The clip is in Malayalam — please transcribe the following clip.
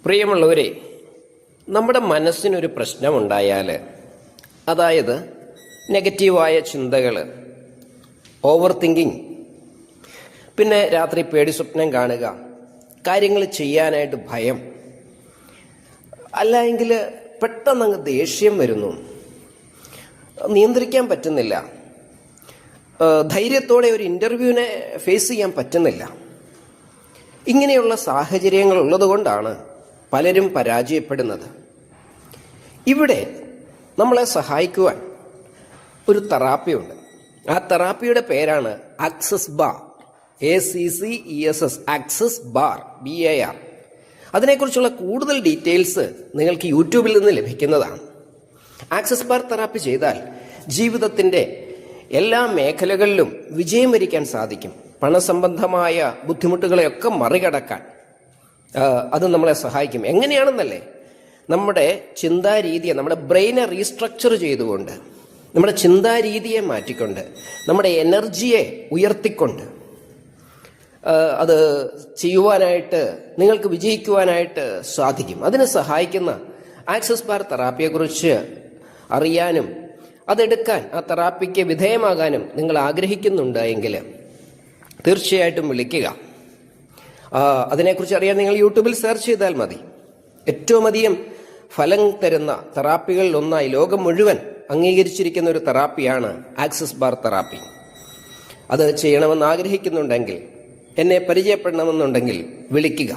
പ്രിയമുള്ളവരെ, നമ്മുടെ മനസ്സിനൊരു പ്രശ്നമുണ്ടായാൽ, അതായത് നെഗറ്റീവായ ചിന്തകൾ, ഓവർ തിങ്കിങ്, പിന്നെ രാത്രി പേടി സ്വപ്നം കാണുക, കാര്യങ്ങൾ ചെയ്യാനായിട്ട് ഭയം, അല്ലെങ്കിൽ പെട്ടെന്നങ്ങ് ദേഷ്യം വരുന്നു, നിയന്ത്രിക്കാൻ പറ്റുന്നില്ല, ധൈര്യത്തോടെ ഒരു ഇൻ്റർവ്യൂവിനെ ഫേസ് ചെയ്യാൻ പറ്റുന്നില്ല. ഇങ്ങനെയുള്ള സാഹചര്യങ്ങൾ ഉള്ളതുകൊണ്ടാണ് പലരും പരാജയപ്പെടുന്നത്. ഇവിടെ നമ്മളെ സഹായിക്കുവാൻ ഒരു തെറാപ്പിയുണ്ട്. ആ തെറാപ്പിയുടെ പേരാണ് access bar, ACCESS, access bar, BAR. അതിനെക്കുറിച്ചുള്ള കൂടുതൽ ഡീറ്റെയിൽസ് നിങ്ങൾക്ക് യൂട്യൂബിൽ നിന്ന് ലഭിക്കുന്നതാണ്. ആക്സസ് ബാർ തെറാപ്പി ചെയ്താൽ ജീവിതത്തിൻ്റെ എല്ലാ മേഖലകളിലും വിജയം വരിക്കാൻ സാധിക്കും. പണസംബന്ധമായ ബുദ്ധിമുട്ടുകളെയൊക്കെ മറികടക്കാൻ അത് നമ്മളെ സഹായിക്കും. എങ്ങനെയാണെന്നല്ലേ, നമ്മുടെ ചിന്താരീതിയെ, നമ്മുടെ ബ്രെയിനെ റീസ്ട്രക്ചർ ചെയ്തുകൊണ്ട്, നമ്മുടെ ചിന്താരീതിയെ മാറ്റിക്കൊണ്ട്, നമ്മുടെ എനർജിയെ ഉയർത്തിക്കൊണ്ട് അത് ചെയ്യുവാനായിട്ട്, നിങ്ങൾക്ക് വിജയിക്കുവാനായിട്ട് സാധിക്കും. അതിനെ സഹായിക്കുന്ന ആക്സസ് ബാർ തെറാപ്പിയെക്കുറിച്ച് അറിയാനും അതെടുക്കാൻ, ആ തെറാപ്പിക്ക് വിധേയമാകാനും നിങ്ങൾ ആഗ്രഹിക്കുന്നുണ്ട് എങ്കിൽ തീർച്ചയായിട്ടും വിളിക്കുക. അതിനെക്കുറിച്ച് അറിയാൻ നിങ്ങൾ യൂട്യൂബിൽ സെർച്ച് ചെയ്താൽ മതി. ഏറ്റവും അധികം ഫലം തരുന്ന തെറാപ്പികളിൽ ഒന്നായി ലോകം മുഴുവൻ അംഗീകരിച്ചിരിക്കുന്ന ഒരു തെറാപ്പിയാണ് ആക്സസ് ബാർ തെറാപ്പി. അത് ചെയ്യണമെന്ന് ആഗ്രഹിക്കുന്നുണ്ടെങ്കിൽ, എന്നെ പരിചയപ്പെടണമെന്നുണ്ടെങ്കിൽ വിളിക്കുക.